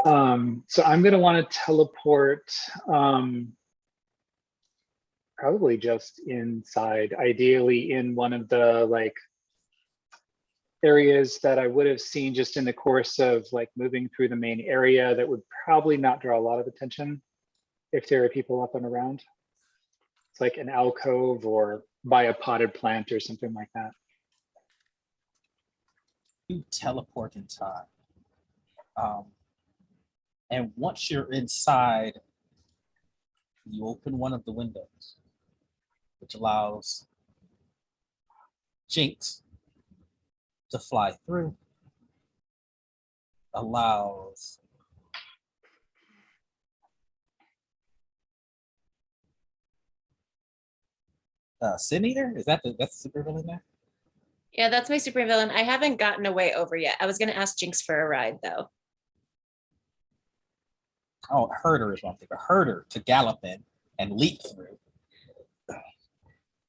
So I'm going to want to teleport probably just inside, ideally in one of the like areas that I would have seen just in the course of like moving through the main area that would probably not draw a lot of attention if there are people up and around. It's like an alcove or by a potted plant or something like that. You teleport in time. And once you're inside, you open one of the windows, which allows Jinx to fly through, allows Sin Eater? Is that that's the supervillain there? Yeah, that's my supervillain. I haven't gotten away over yet. I was going to ask Jinx for a ride though. Oh, Herder is one thing. A Herder to gallop in and leap through.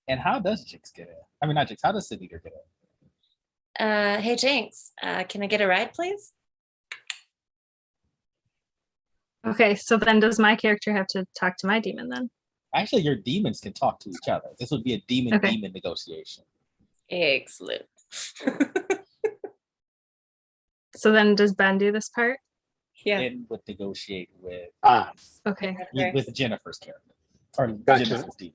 And how does Jinx get in? I mean, not Jinx. How does Sin Eater get in? Hey Jinx, can I get a ride, please? Okay, so then does my character have to talk to my demon then? Actually, your demons can talk to each other. This would be a demon-demon negotiation. Excellent. So then does Ben do this part? Yeah. Ben would negotiate with Okay. with Jennifer's character or Gotcha. Jennifer's demon.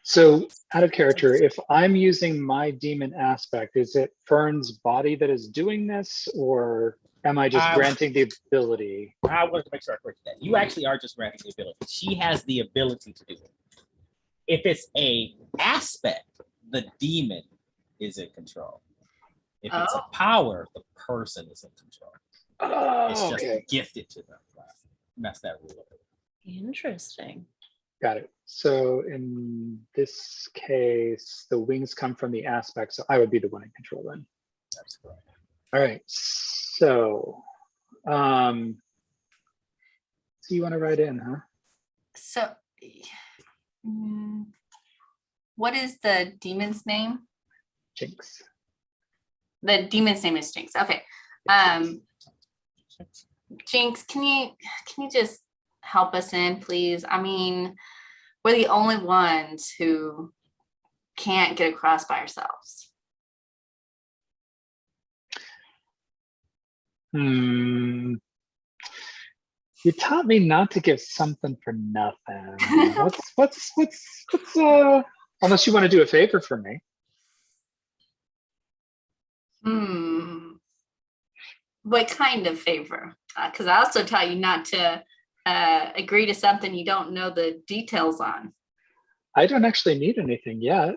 So out of character, if I'm using my demon aspect, is it Fern's body that is doing this, or am I just granting the ability? I wanted to make sure I corrected that. You actually are just granting the ability. She has the ability to do it. If it's a aspect, the demon is in control. If it's a power, the person is in control. It's just gifted to them. That's that rule. Interesting. Got it. So in this case, the wings come from the aspect, so I would be the one in control then. That's correct. All right. So, so you want to write in, huh? So, what is the demon's name? Jinx. The demon's name is Jinx. Okay. Jinx, can you just help us in, please? I mean, we're the only ones who can't get across by ourselves. You taught me not to give something for nothing. What's unless you want to do a favor for me. What kind of favor? Because I also tell you not to agree to something you don't know the details on. I don't actually need anything yet.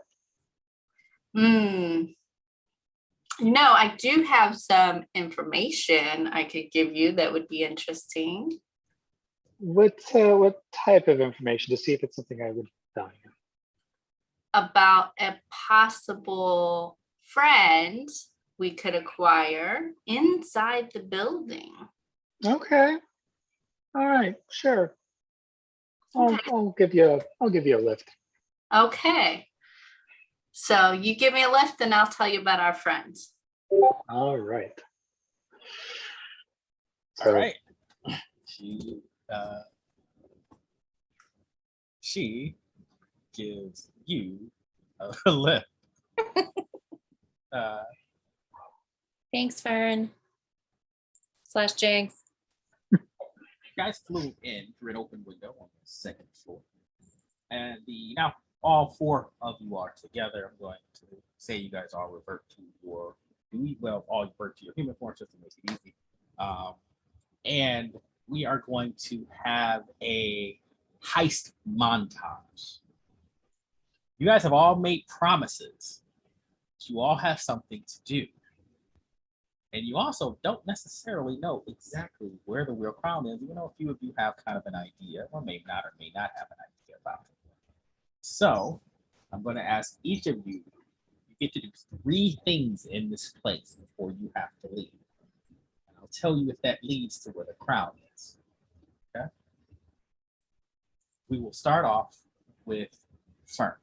No, I do have some information I could give you that would be interesting. What type of information, to see if it's something I would value? About a possible friend we could acquire inside the building. Okay. All right, sure. I'll give you a lift. Okay. So you give me a lift and I'll tell you about our friends. All right. All right. She gives you a lift. Thanks, Fern. / Jinx. You guys flew in through an open window on the second floor. And now all four of you are together. I'm going to say you guys all revert to your all revert to your human form just to make it easy. And we are going to have a heist montage. You guys have all made promises. You all have something to do. And you also don't necessarily know exactly where the real crown is, even though a few of you have kind of an idea, or may not have an idea about it. So I'm going to ask each of you, you get to do 3 things in this place before you have to leave. And I'll tell you if that leads to where the crown is. Okay? We will start off with Fern.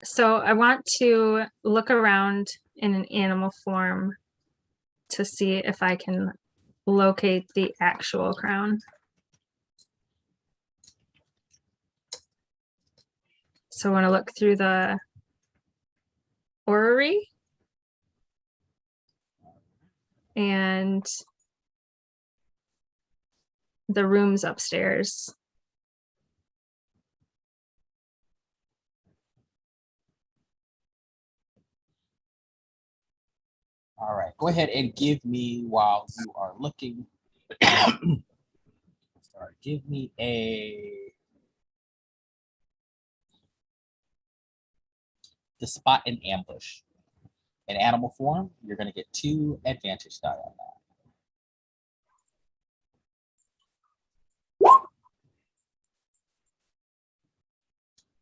So I want to look around in an animal form to see if I can locate the actual crown. So I want to look through the orrery and the rooms upstairs. All right, go ahead and give me, while you are looking, sorry, give me the spot an ambush. In animal form, you're going to get 2 advantage die on that.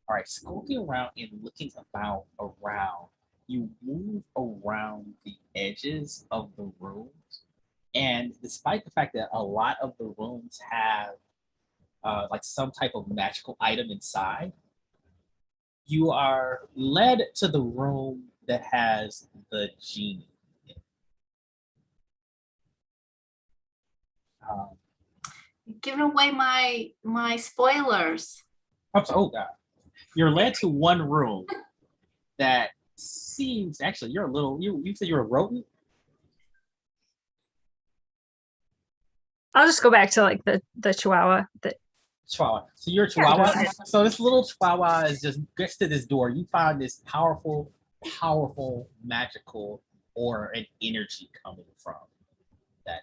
All right, scoping around and looking about around, you move around the edges of the rooms. And despite the fact that a lot of the rooms have like some type of magical item inside, you are led to the room that has the genie. Giving away my spoilers. Oh God. You're led to one room that seems, actually, you're a little, you said you're a rodent? I'll just go back to like the Chihuahua. Chihuahua. So you're a Chihuahua. So this little Chihuahua is just gets to this door. You find this powerful, magical or an energy coming from that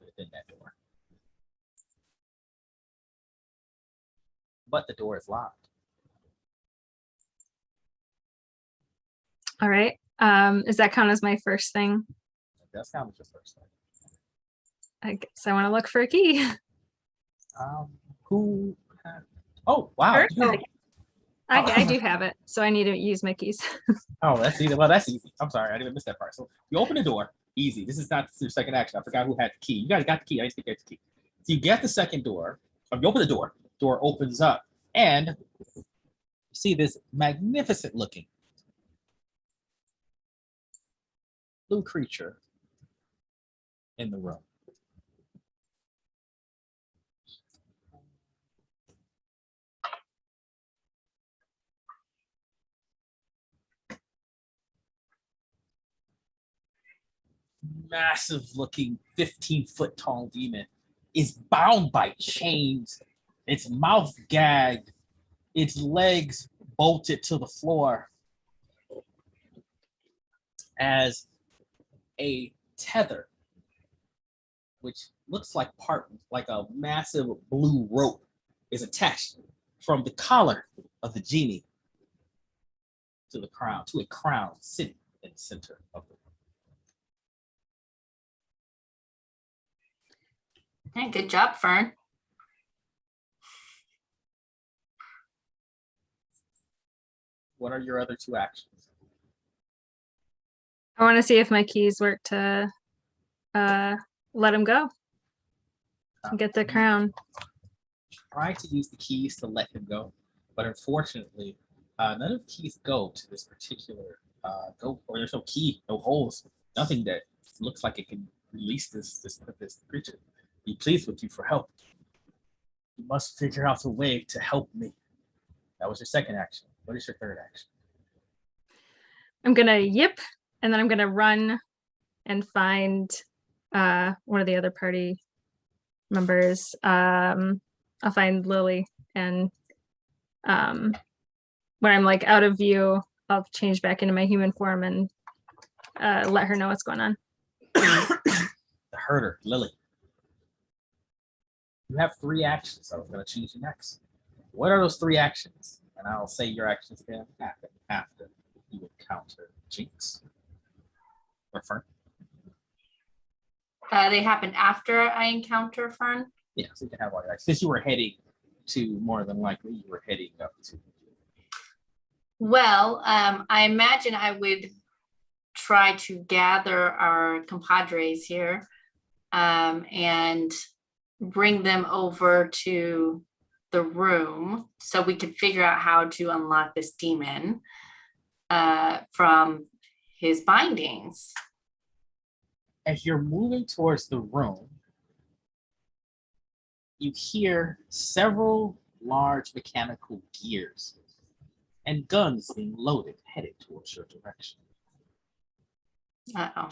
within that door. But the door is locked. All right. Does that count as my first thing? That's kind of your first thing. I guess I want to look for a key. Who? Oh wow! Perfect. I do have it, so I need to use my keys. Oh, that's easy. Well, that's easy. I'm sorry, I didn't miss that part. So you open the door. Easy. This is not your second action. I forgot who had the key. You guys got the key. I didn't get the key. So you get the second door. You open the door. Door opens up, and you see this magnificent-looking blue creature in the room. Massive looking 15-foot tall demon is bound by chains, its mouth gagged, its legs bolted to the floor as a tether, which looks like a massive blue rope, is attached from the collar of the genie to a crown sitting in the center of the room. Hey, good job, Fern. What are your other 2 actions? I want to see if my keys work to let him go and get the crown. Try to use the keys to let him go, but unfortunately, none of the keys go to this particular or there's no key, no holes, nothing that looks like it can release this creature. Be pleased with you for help. You must figure out a way to help me. That was your second action. What is your third action? I'm gonna yip, and then I'm gonna run and find one of the other party members. I'll find Lily, and when I'm like out of view, I'll change back into my human form and let her know what's going on. The herder, Lily. You have 3 actions. I was going to choose you next. What are those 3 actions? And I'll say your actions again after you encounter Jinx or Fern. They happen after I encounter Fern. Yeah, so you can have all your actions. Since you were heading to, more than likely, you were heading up to. Well, I imagine I would try to gather our compadres here and bring them over to the room so we could figure out how to unlock this demon. from his bindings. As you're moving towards the room, you hear several large mechanical gears and guns being loaded, headed towards your direction. Uh-oh.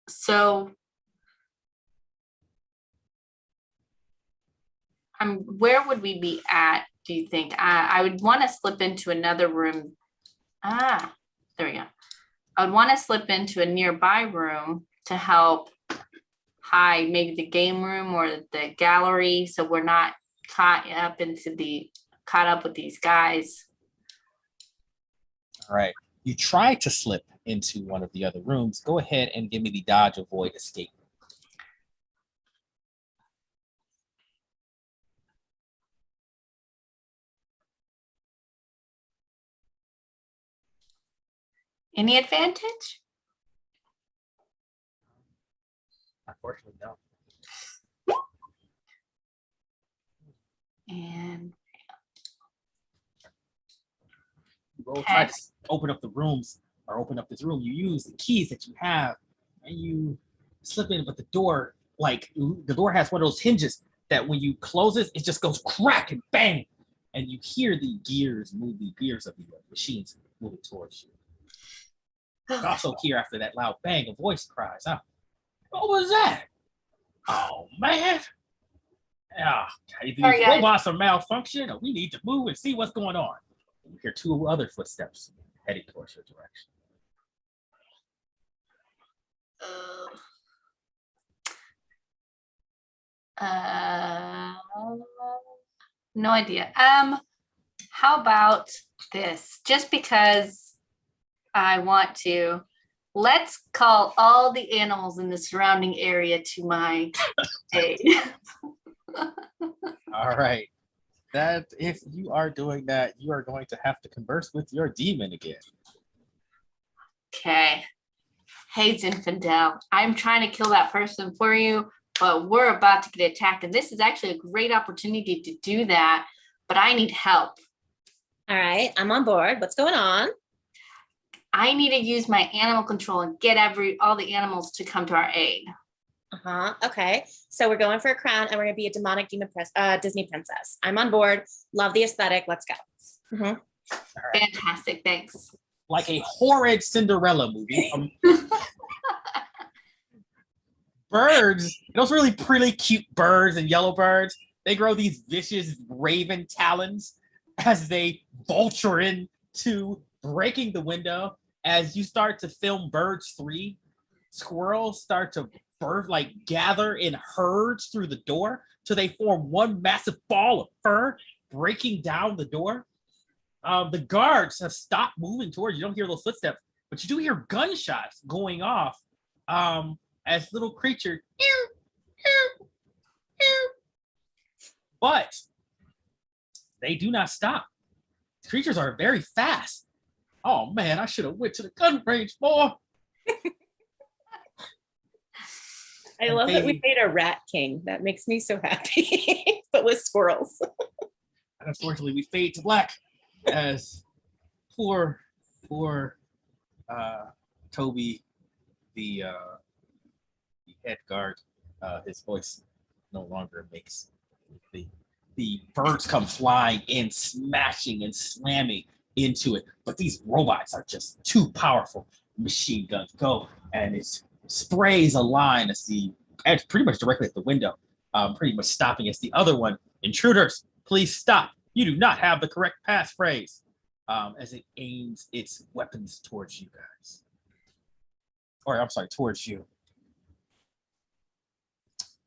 So where would we be at, do you think? I would want to slip into another room. There we go. I would want to slip into a nearby room to help hide maybe the game room or the gallery, so we're not caught up with these guys. All right. You try to slip into one of the other rooms. Go ahead and give me the dodge, avoid, escape. Any advantage? Unfortunately, no. And Roll try to open up the rooms or open up this room. You use the keys that you have and you slip in, but the door has one of those hinges that when you close it, it just goes crack and bang. And you hear the gears move, the gears of the machines moving towards you. You also hear after that loud bang, a voice cries out, "What was that? Oh man. Yeah, either Sorry, these guys. robots are malfunction or we need to move and see what's going on." You hear two other footsteps heading towards your direction. No idea. How about this? Just because I want to, let's call all the animals in the surrounding area to my aid. All right. That if you are doing that, you are going to have to converse with your demon again. Okay. Hey, Zinfandel, I'm trying to kill that person for you, but we're about to get attacked. And this is actually a great opportunity to do that, but I need help. All right, I'm on board. What's going on? I need to use my animal control and get all the animals to come to our aid. Okay. So we're going for a crown and we're going to be a demonic Disney princess. I'm on board. Love the aesthetic. Let's go. Right. Fantastic. Thanks. Like a horrid Cinderella movie. Birds, those really pretty cute birds and yellow birds, they grow these vicious raven talons as they vulture into breaking the window. As you start to film Birds 3, squirrels start to gather in herds through the door till they form one massive ball of fur, breaking down the door. The guards have stopped moving towards you. You don't hear those footsteps, but you do hear gunshots going off as little creature. But they do not stop. Creatures are very fast. Oh man, I should have went to the gun range more. I love that we made a rat king. That makes me so happy, but with squirrels. And unfortunately, we fade to black as poor Toby, the head guard, his voice no longer makes the birds come flying in, smashing and slamming into it. But these robots are just too powerful. Machine guns go and it sprays a line as pretty much directly at the window, pretty much stopping as the other one. Intruders, please stop. You do not have the correct passphrase. As it aims its weapons towards you guys. Or I'm sorry, towards you.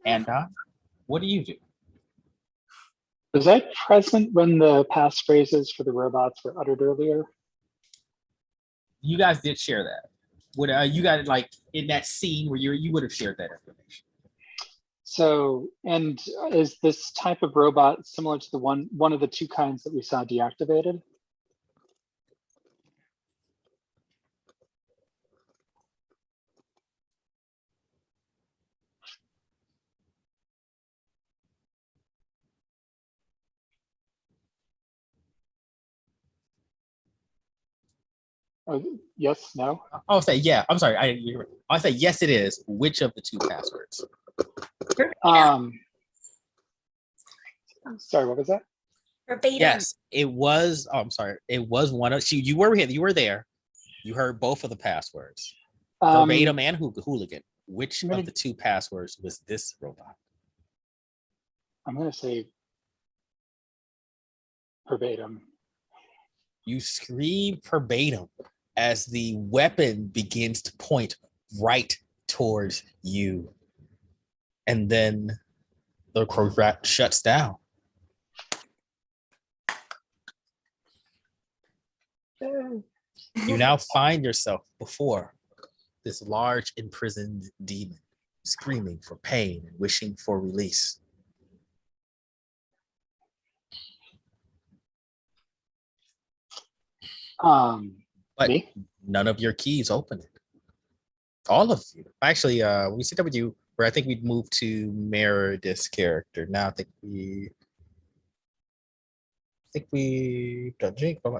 And what do you do? Was I present when the passphrases for the robots were uttered earlier? You guys did share that. Would you guys in that scene where you would have shared that information? So, and is this type of robot similar to the one of the two kinds that we saw deactivated? Oh, yes, no? I'll say yeah. I'm sorry. I'll say yes. It is. Which of the two passwords? Sorry, what was that? Verbatim. Yes, it was. Oh, I'm sorry. It was one of. You were here. You were there. You heard both of the passwords, verbatim and hooligan. Which I'm gonna- of the two passwords was this robot? I'm gonna say verbatim. You scream verbatim as the weapon begins to point right towards you. And then the Cohort shuts down. You now find yourself before this large imprisoned demon, screaming for pain and wishing for release. But Me? none of your keys open it. All of you. Actually, we sit down with you, where I think we'd move to Meredith's character. Now I think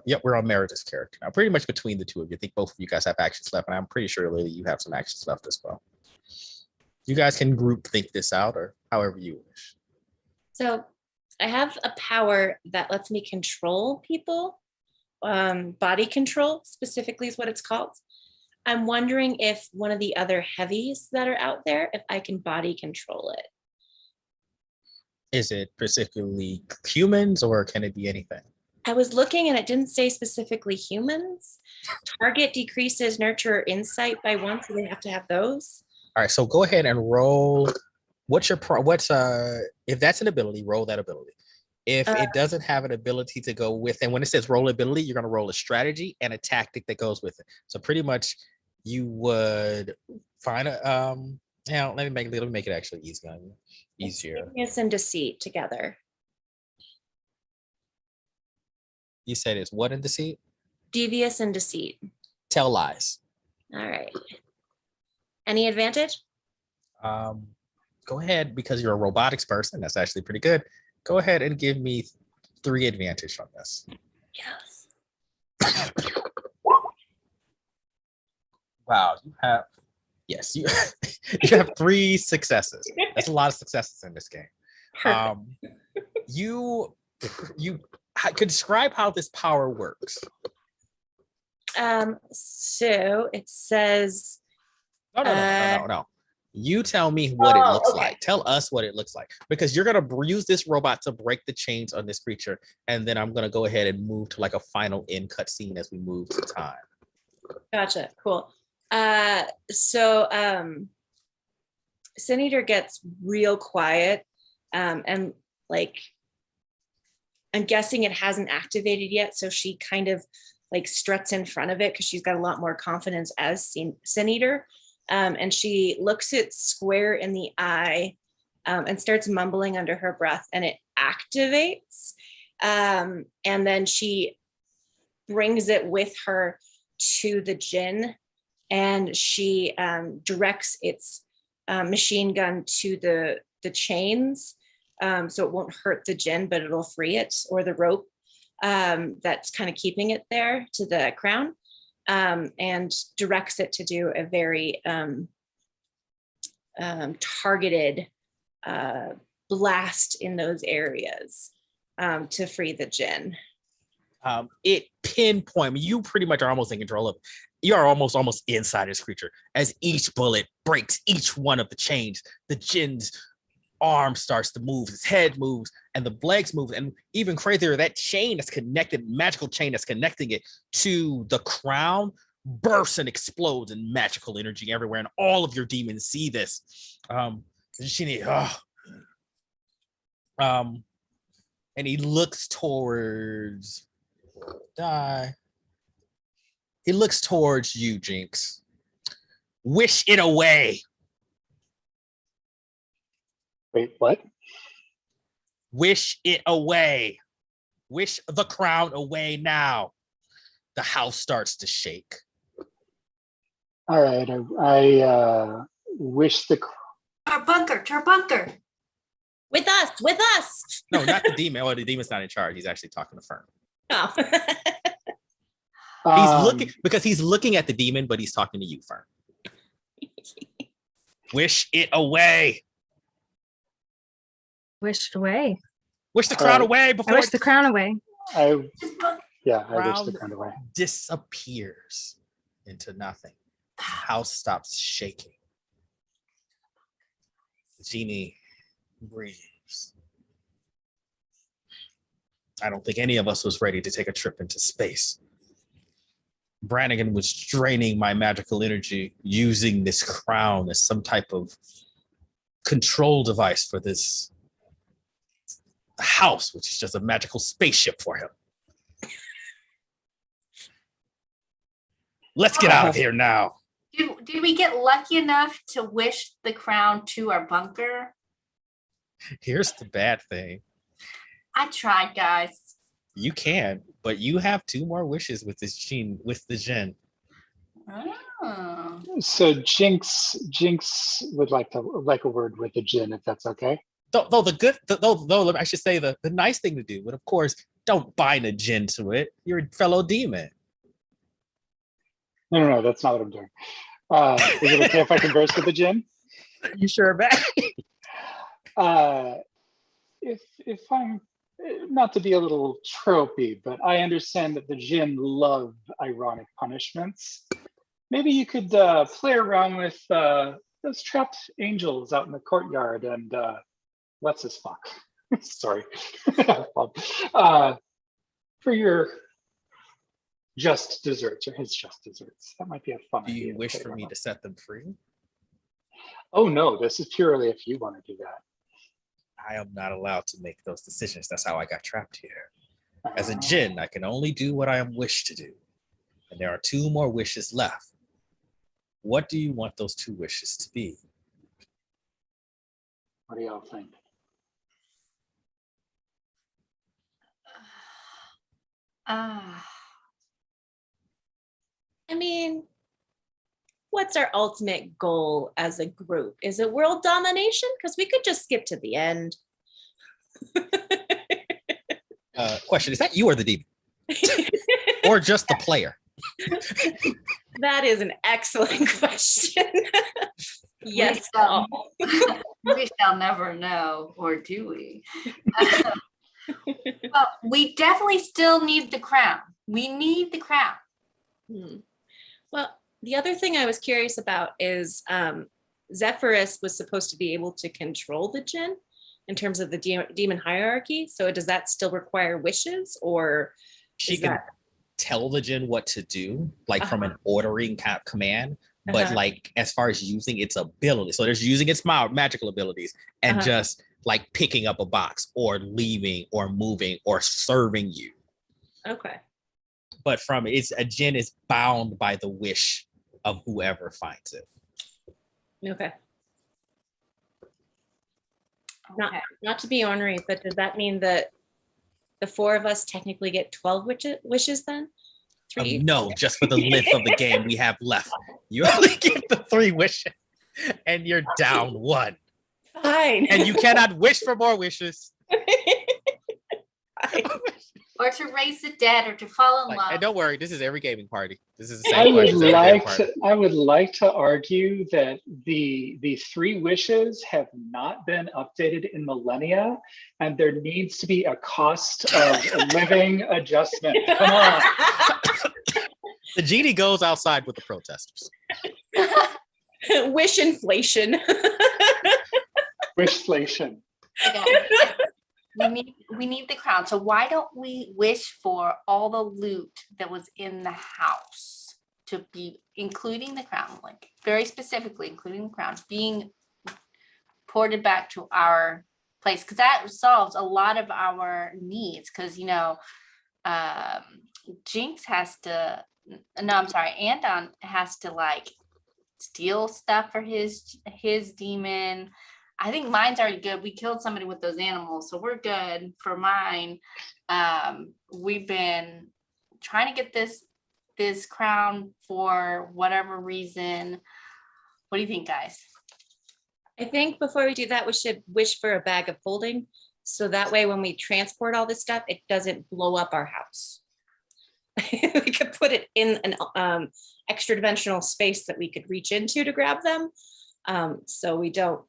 yep, we're on Meredith's character now. Pretty much between the two of you. I think both of you guys have actions left, and I'm pretty sure Lily, you have some actions left as well. You guys can group think this out or however you wish. So I have a power that lets me control people. Body control specifically is what it's called. I'm wondering if one of the other heavies that are out there, if I can body control it. Is it particularly humans or can it be anything? I was looking and it didn't say specifically humans. Target decreases nurture or insight by 1, so they have to have those. All right, so go ahead and roll. If that's an ability, roll that ability. If it doesn't have an ability to go with, and when it says roll ability, you're going to roll a strategy and a tactic that goes with it. So pretty much you would find a let me make it actually easier. Devious and deceit together. You said it's what in deceit? Devious and deceit. Tell lies. All right. Any advantage? Go ahead, because you're a robotics person. That's actually pretty good. Go ahead and give me 3 advantage on this. Yes. Wow, you have you have 3 successes. That's a lot of successes in this game. You could describe how this power works. So it says No. You tell me what it looks okay. like. Tell us what it looks like, because you're gonna use this robot to break the chains on this creature, and then I'm gonna go ahead and move to like a final end cutscene as we move to time. Gotcha. Cool. Sin Eater gets real quiet, and like I'm guessing it hasn't activated yet, so she kind of like struts in front of it because she's got a lot more confidence as Sin Eater. And she looks it square in the eye and starts mumbling under her breath, and it activates. And then she brings it with her to the djinn, and she directs its machine gun to the chains, so it won't hurt the djinn, but it'll free it, or the rope that's kind of keeping it there to the crown. And directs it to do a very targeted blast in those areas to free the djinn. It pinpoint. You pretty much are almost in control of it. You are almost inside this creature as each bullet breaks each one of the chains. The djinn's arm starts to move, his head moves, and the legs move. And even crazier, that chain that's connected, magical chain that's connecting it to the crown, bursts and explodes in magical energy everywhere. And all of your demons see this. And he looks towards He looks towards you, Jinx. Wish it away. Wait, what? Wish it away. Wish the crown away now. The house starts to shake. All right, I wish the. To our bunker. With us. No, not the demon. Oh, the demon's not in charge. He's actually talking to Fern. Oh. He's looking because he's looking at the demon, but he's talking to you, Fern. Wish it away. Wished away. Wish the crown away I before wish the crown away. I wish the Crown crown away. disappears into nothing. The house stops shaking. The genie breathes. I don't think any of us was ready to take a trip into space. Brannigan was draining my magical energy using this crown as some type of control device for this house, which is just a magical spaceship for him. Let's get out of here now. Did we get lucky enough to wish the crown to our bunker? Here's the bad thing. I tried, guys. You can, but you have 2 more wishes with this gene, with the Jinn. Oh. So Jinx would like a word with the Jinn, if that's okay. Though I should say the nice thing to do, but of course, don't bind a Jinn to it. You're a fellow demon. No, that's not what I'm doing. Is it okay if I converse with the Jinn? You sure about If I'm not to be a little tropey, but I understand that the Jinn love ironic punishments. Maybe you could play around with those trapped angels out in the courtyard and what's his fuck? Sorry. For your just desserts or his just desserts. That might be a fun Do idea. you wish for me to set them free? Oh no, this is purely if you want to do that. I am not allowed to make those decisions. That's how I got trapped here. As a Jinn, I can only do what I am wished to do. And there are 2 more wishes left. What do you want those 2 wishes to be? What do y'all think? I mean, what's our ultimate goal as a group? Is it world domination? Because we could just skip to the end. Question, is that you or the demon? Or just the player? That is an excellent question. Yes. We shall never know, or do we? Well, we definitely still need the crown. We need the crown. Well, the other thing I was curious about is Zephyrus was supposed to be able to control the Jinn in terms of the demon hierarchy. So does that still require wishes, or she can tell the Jinn what to do, like from an ordering kind of command, but like as far as using its ability, so there's using its magical abilities and just like picking up a box or leaving or moving or serving you. Okay. But from a Jinn is bound by the wish of whoever finds it. Okay. Not to be ornery, but does that mean that the 4 of us technically get 12 wishes then? 3? No, just for the length of the game we have left. You only get the 3 wishes and you're down 1. Fine. And you cannot wish for more wishes. Or to raise the dead, or to fall in love. And don't worry, this is every gaming party. This is the same question. I would like to argue that the 3 wishes have not been updated in millennia, and there needs to be a cost of living adjustment. Come on. The genie goes outside with the protesters. Wish inflation. Wishflation. We need the crown. So why don't we wish for all the loot that was in the house to be, including the crown, like very specifically, including the crown, being ported back to our place? Because that solves a lot of our needs. Because, Jinx has to, no, I'm sorry, Andon has to like steal stuff for his demon. I think mine's already good. We killed somebody with those animals, so we're good for mine. We've been trying to get this crown for whatever reason. What do you think, guys? I think before we do that, we should wish for a bag of holding. So that way, when we transport all this stuff, it doesn't blow up our house. we could put it in an extra dimensional space that we could reach into to grab them. So we don't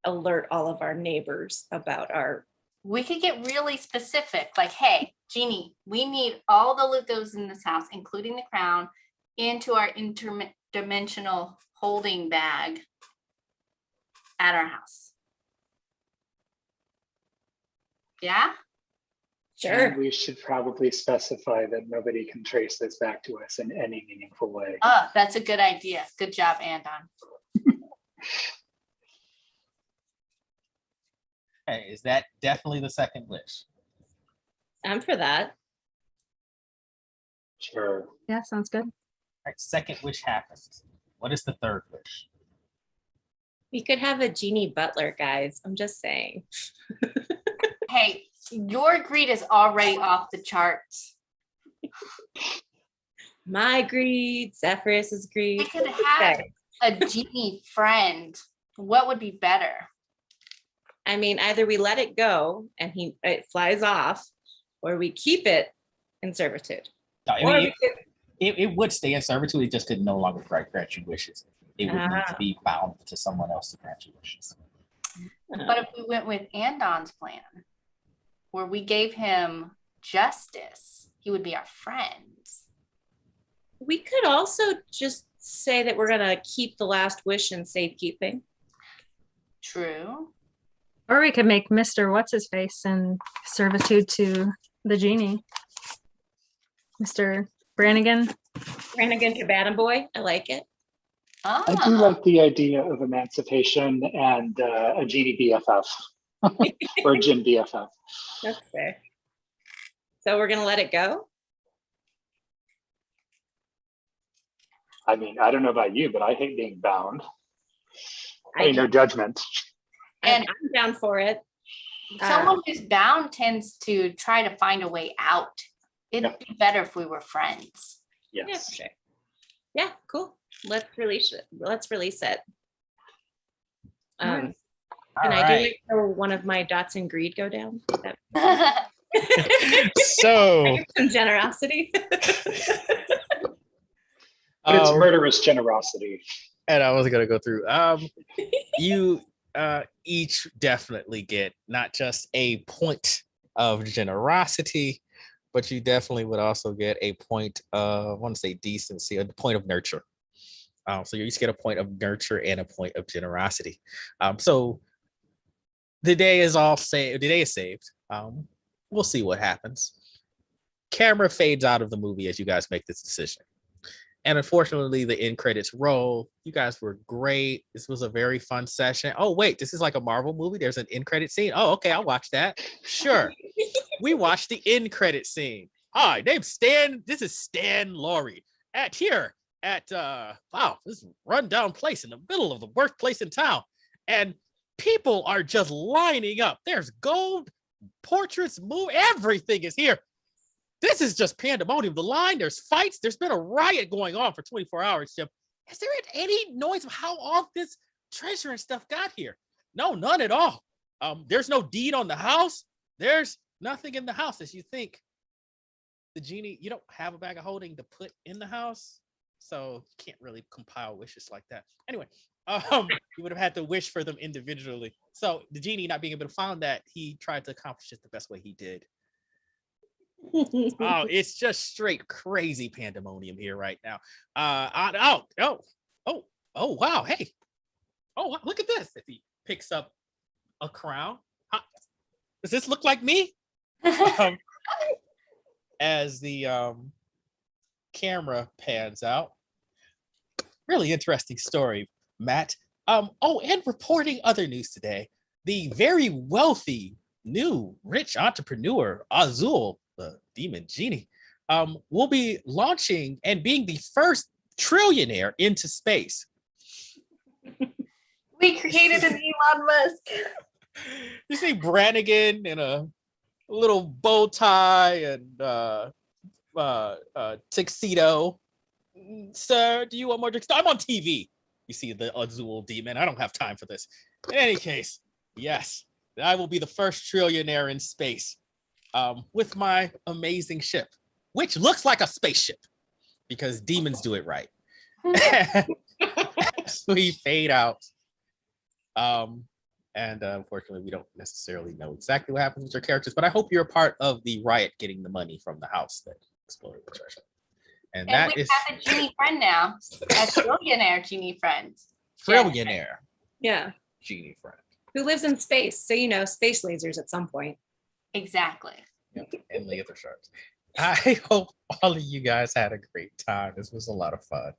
alert all of our neighbors about our. We could get really specific, like, hey, Jeannie, we need all the Legos in this house, including the crown, into our interdimensional holding bag at our house. Yeah? Sure. And we should probably specify that nobody can trace this back to us in any meaningful way. Oh, that's a good idea. Good job, Andon. Hey, is that definitely the second wish? I'm for that. Sure. Yeah, sounds good. All right, second wish happens. What is the third wish? We could have a genie butler, guys. I'm just saying. Hey, your greed is already off the charts. My greed, Zephyrus's greed. We could have a genie friend. What would be better? I mean, either we let it go and it flies off, or we keep it in servitude. No, I Or mean, we could, it would stay in servitude. It just could no longer grant you wishes. It would need to Ah. be bound to someone else to grant you wishes. But if we went with Andon's plan, where we gave him justice, he would be our friends. we could also just say that we're gonna keep the last wish in safekeeping. True. Or we could make Mr. What's his face in servitude to the genie. Mr. Brannigan. Brannigan Cabana Boy, I like it. Ah, I do like the idea of emancipation and a genie BFF or a gin BFF. That's fair. So we're gonna let it go? I mean, I don't know about you, but I hate being bound. I Hey, no judgment. I'm down for it. someone who's bound tends to try to find a way out. It'd be better if we were friends. Yeah, for Yes. sure. Yeah, cool. Let's release it. Alright. And All I do right. like how one of my dots in greed go down. That- So, Some generosity. But it's um, murderous generosity. and I was gonna go through. You each definitely get not just a point of generosity, but you definitely would also get a point of, I want to say decency, a point of nurture. So you each get a point of nurture and a point of generosity. So the day is all saved. The day is saved. We'll see what happens. Camera fades out of the movie as you guys make this decision. And unfortunately, the end credits roll. You guys were great. This was a very fun session. Oh, wait, this is like a Marvel movie. There's an end credit scene. Oh, okay, I'll watch that. Sure. We watched the end credit scene. Hi, name's Stan. This is Stan Laurie. Wow, this rundown place in the middle of the workplace in town. And people are just lining up. There's gold, portraits, everything is here. This is just pandemonium. The line, there's fights. There's been a riot going on for 24 hours, Jim. Has there been any noise of how all this treasure and stuff got here? No, none at all. There's no deed on the house. There's nothing in the house. As you think, the genie, you don't have a bag of holding to put in the house, so you can't really compile wishes like that. Anyway, you would have had to wish for them individually. So the genie not being able to find that, he tried to accomplish it the best way he did. Oh, it's just straight crazy pandemonium here right now. Wow, hey. Oh, wow, look at this. If he picks up a crown, does this look like me? As the camera pans out. Really interesting story, Matt. And reporting other news today. The very wealthy, new, rich entrepreneur, Azul, the demon genie, will be launching and being the first trillionaire into space. We created an Elon Musk. You see Brannigan in a little bow tie and tuxedo. Sir, do you want more drinks? I'm on TV. You see the Azul demon. I don't have time for this. In any case, yes, I will be the first trillionaire in space with my amazing ship. which looks like a spaceship because demons do it right. We fade out. And unfortunately, we don't necessarily know exactly what happens with your characters, but I hope you're a part of the riot getting the money from the house that exploded the treasure. And that we is have a genie friend now, a billionaire genie friend. trillionaire Yeah. genie friend. Who lives in space? So, space lasers at some point. Exactly. Yep, and laser sharks. I hope all of you guys had a great time. This was a lot of fun.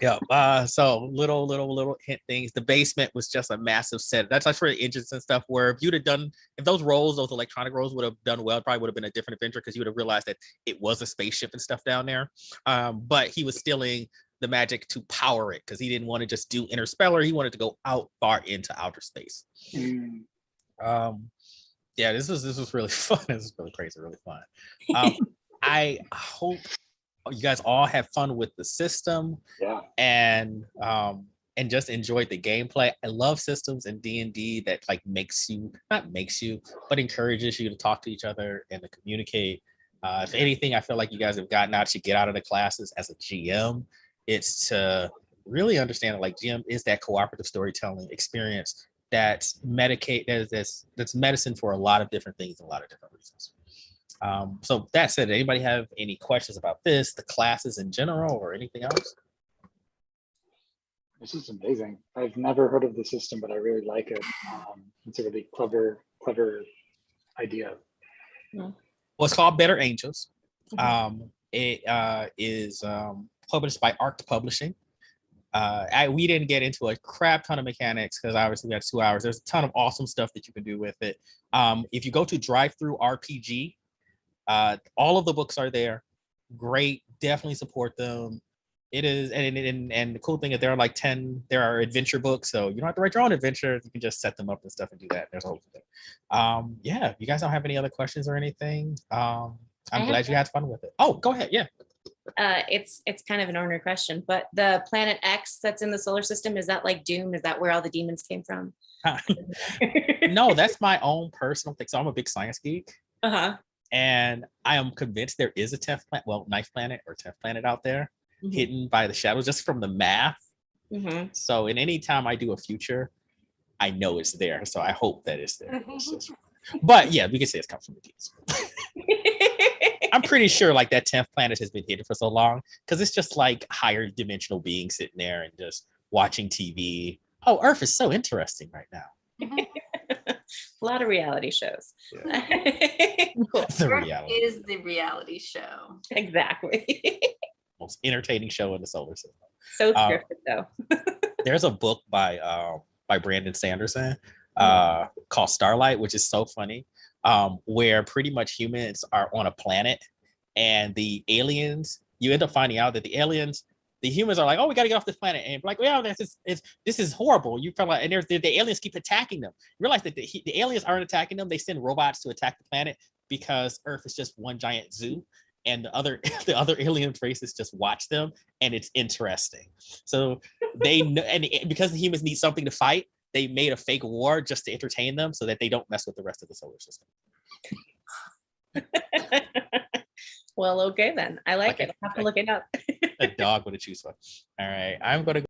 Yeah. So little hint things. The basement was just a massive set. That's like for the engines and stuff. Where if those rolls, those electronic rolls would have done well, it probably would have been a different adventure because you would have realized that it was a spaceship and stuff down there. But he was stealing the magic to power it because he didn't want to just do interstellar. He wanted to go out far into outer space. Yeah, this was really fun. This was really crazy, really fun. I hope you guys all have fun with the system. Yeah. And just enjoyed the gameplay. I love systems in D&D that like but encourages you to talk to each other and to communicate. If anything, I feel like you guys have gotten out to get out of the classes as a GM. It's to really understand that like GM is that cooperative storytelling experience that's that's medicine for a lot of different things and a lot of different reasons. So that said, anybody have any questions about this, the classes in general, or anything else? This is amazing. I've never heard of the system, but I really like it. It's a really clever idea. Well, it's called Better Angels. It is published by Arc Publishing. We didn't get into a crap ton of mechanics because obviously we had 2 hours. There's a ton of awesome stuff that you can do with it. If you go to Drive-Thru RPG, all of the books are there. Great, definitely support them. It is, and the cool thing is there are adventure books, so you don't have to write your own adventure. You can just set them up and stuff and do that. There's a whole thing. Yeah, you guys don't have any other questions or anything. I'm glad you had fun with it. Oh, go ahead. Yeah. It's kind of an ornery question, but the planet X that's in the solar system, is that like Doom? Is that where all the demons came from? No, that's my own personal thing. So I'm a big science geek. Uh-huh. And I am convinced there is a 10th planet, ninth planet or 10th planet out there, hidden by the shadows, just from the math. So in any time I do a future, I know it's there. So I hope that it's there. But yeah, we can say it's come from the demons. I'm pretty sure like that 10th planet has been hidden for so long because it's just like higher dimensional beings sitting there and just watching TV. Oh, Earth is so interesting right now. A lot of reality shows. Yeah. Cool. The reality is the reality show. Exactly. Most entertaining show in the solar system. So scripted though. There's a book by Brandon Sanderson called Starlight, which is so funny, where pretty much humans are on a planet and the aliens, you end up finding out that the humans are like, oh, we got to get off this planet. And like, well, this is horrible. You feel like, and the aliens keep attacking them. You realize that the aliens aren't attacking them. They send robots to attack the planet because Earth is just one giant zoo. And the other alien races just watch them, and it's interesting. So they know, and because the humans need something to fight, they made a fake war just to entertain them, so that they don't mess with the rest of the solar system. Well, okay then. I like it. I'll have to look it up. A dog with a choose one. All right, I'm gonna go